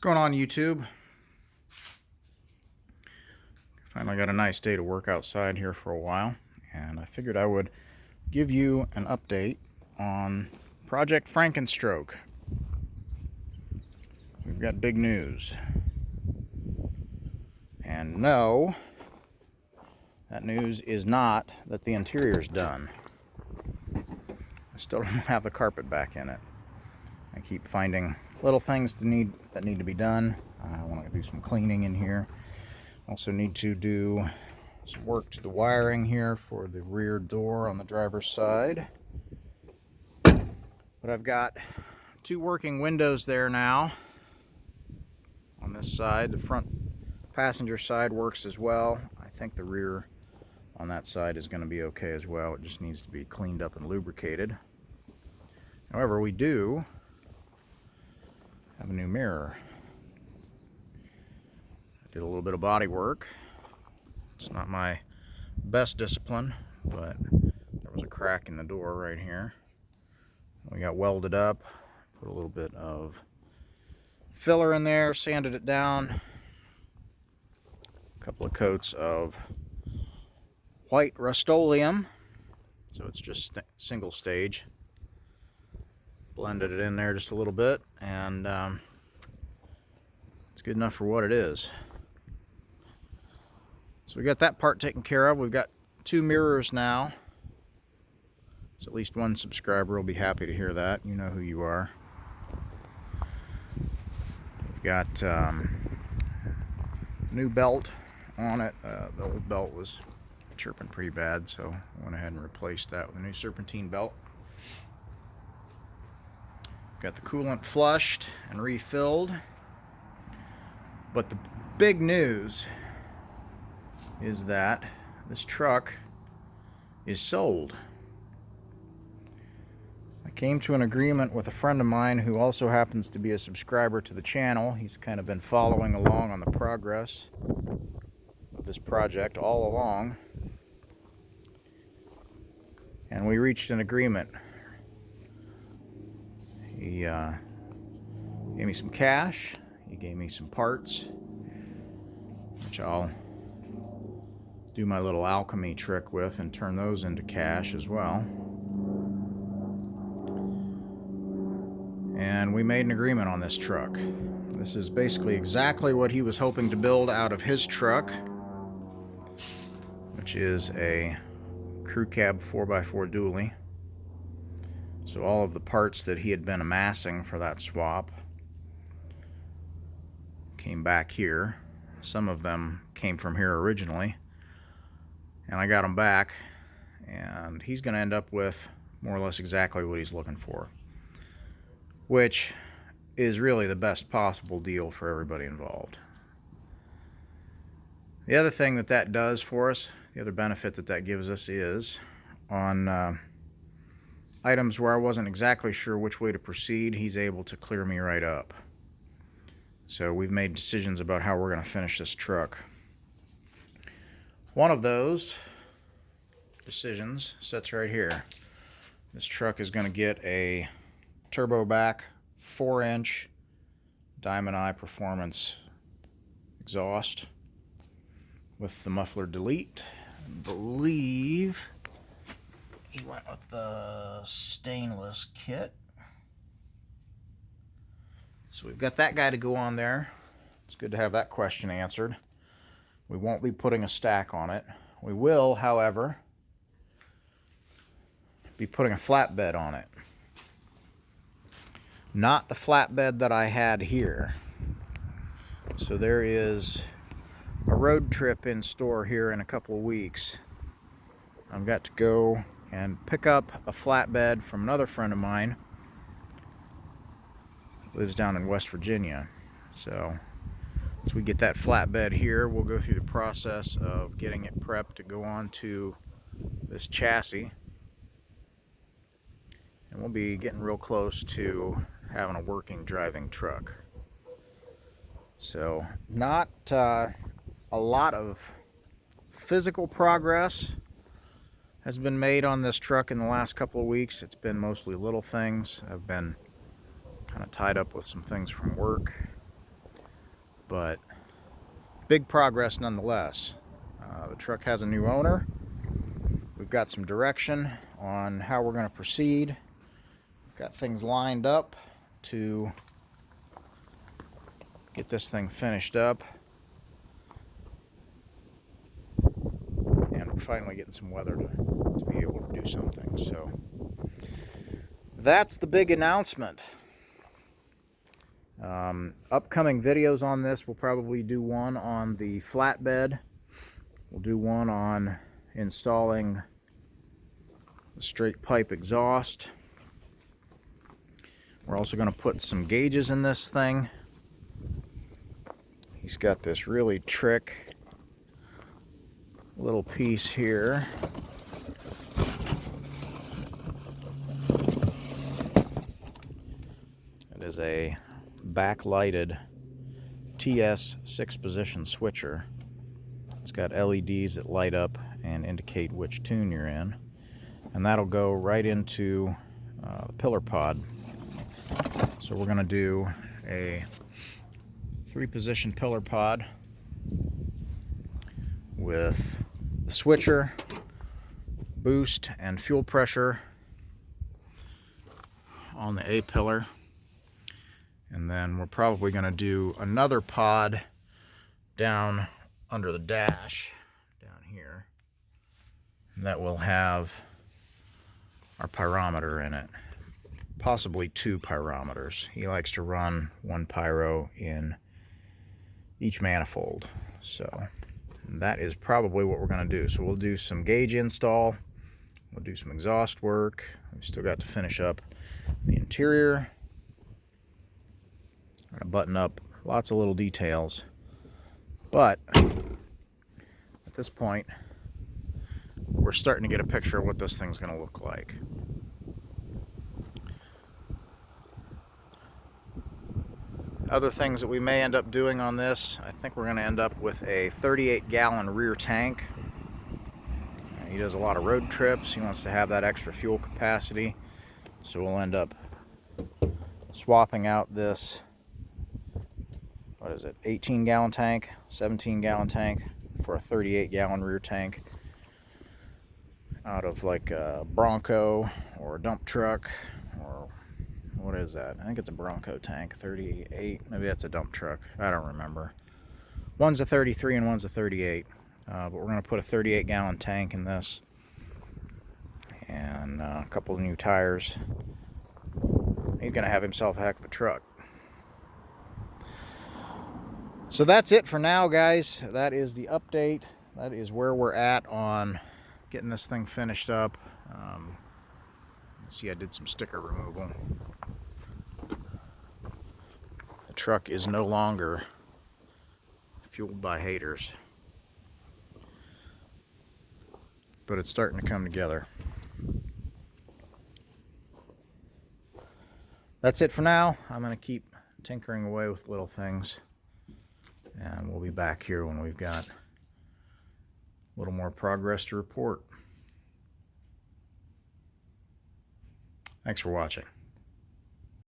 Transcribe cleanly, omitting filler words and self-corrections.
Going on YouTube? Finally got a nice day to work outside here for a while, and I figured I would give you an update on Project Frankenstroke. We've got big news. And no, that news is not that the interior's done. I still don't have the carpet back in it. I keep finding little things that need to be done. I want to do some cleaning in here. Also need to do some work to the wiring here for the rear door on the driver's side. But I've got two working windows there now on this side. The front passenger side works as well. I think the rear on that side is going to be okay as well. It just needs to be cleaned up and lubricated. However, we do have a new mirror. I did a little bit of body work. It's not my best discipline, but there was a crack in the door right here. We got welded up, put a little bit of filler in there, sanded it down, a couple of coats of white Rust-Oleum, so it's just single stage. Blended it in there just a little bit, and it's good enough for what it is. So we got that part taken care of. We've got two mirrors now. So at least one subscriber will be happy to hear that. You know who you are. We've got new belt on it. The old belt was chirping pretty bad, so I went ahead and replaced that with a new serpentine belt. Got the coolant flushed and refilled. But the big news is that this truck is sold. I came to an agreement with a friend of mine who also happens to be a subscriber to the channel. He's kind of been following along on the progress of this project all along. And we reached an agreement. He gave me some cash, he gave me some parts, which I'll do my little alchemy trick with and turn those into cash as well. And we made an agreement on this truck. This is basically exactly what he was hoping to build out of his truck, which is a crew cab 4x4 dually. So all of the parts that he had been amassing for that swap came back here. Some of them came from here originally, and I got them back, and he's going to end up with more or less exactly what he's looking for, which is really the best possible deal for everybody involved. The other thing that does for us, the other benefit that gives us is on items where I wasn't exactly sure which way to proceed, he's able to clear me right up. So we've made decisions about how we're going to finish this truck. One of those decisions sits right here. This truck is going to get a turbo back 4-inch Diamond Eye Performance exhaust with the muffler delete. I believe he went with the stainless kit. So we've got that guy to go on there. It's good to have that question answered. We won't be putting a stack on it. We will, however, be putting a flatbed on it. Not the flatbed that I had here. So there is a road trip in store here in a couple of weeks. I've got to go and pick up a flatbed from another friend of mine who lives down in West Virginia. So once we get that flatbed here, we'll go through the process of getting it prepped to go onto this chassis, and we'll be getting real close to having a working driving truck. So not a lot of physical progress has been made on this truck in the last couple of weeks. It's been mostly little things. I've been kind of tied up with some things from work. but big progress nonetheless. The truck has a new owner. We've got some direction on how we're going to proceed. Got things lined up to get this thing finished up. And we're finally getting some weather to be able to do something. So that's the big announcement. Upcoming videos on this, we'll probably do one on the flatbed. We'll do one on installing the straight pipe exhaust. We're also going to put some gauges in this thing. He's got this really trick little piece here. It is a backlighted TS 6-position switcher. It's got LEDs that light up and indicate which tune you're in, and that'll go right into the pillar pod. So we're going to do a 3-position pillar pod with the switcher, boost, and fuel pressure on the A pillar. And then we're probably going to do another pod down under the dash down here. And that will have our pyrometer in it. Possibly 2 pyrometers. He likes to run 1 pyro in each manifold. So that is probably what we're going to do. So we'll do some gauge install. We'll do some exhaust work. We've still got to finish up the interior. I'm going to button up lots of little details. But at this point, we're starting to get a picture of what this thing's going to look like. Other things that we may end up doing on this, I think we're going to end up with a 38-gallon rear tank. He does a lot of road trips. He wants to have that extra fuel capacity. So we'll end up swapping out this, what is it, 18-gallon tank, 17-gallon tank for a 38-gallon rear tank out of like a Bronco or a dump truck, or what is that? I think it's a Bronco tank, 38, maybe that's a dump truck, I don't remember. One's a 33 and one's a 38, but we're going to put a 38-gallon tank in this, and a couple of new tires. He's going to have himself a heck of a truck. So that's it for now, guys. That is the update. That is where we're at on getting this thing finished up. See, I did some sticker removal. The truck is no longer fueled by haters, but it's starting to come together. That's it for now. I'm going to keep tinkering away with little things, and we'll be back here when we've got a little more progress to report. Thanks for watching.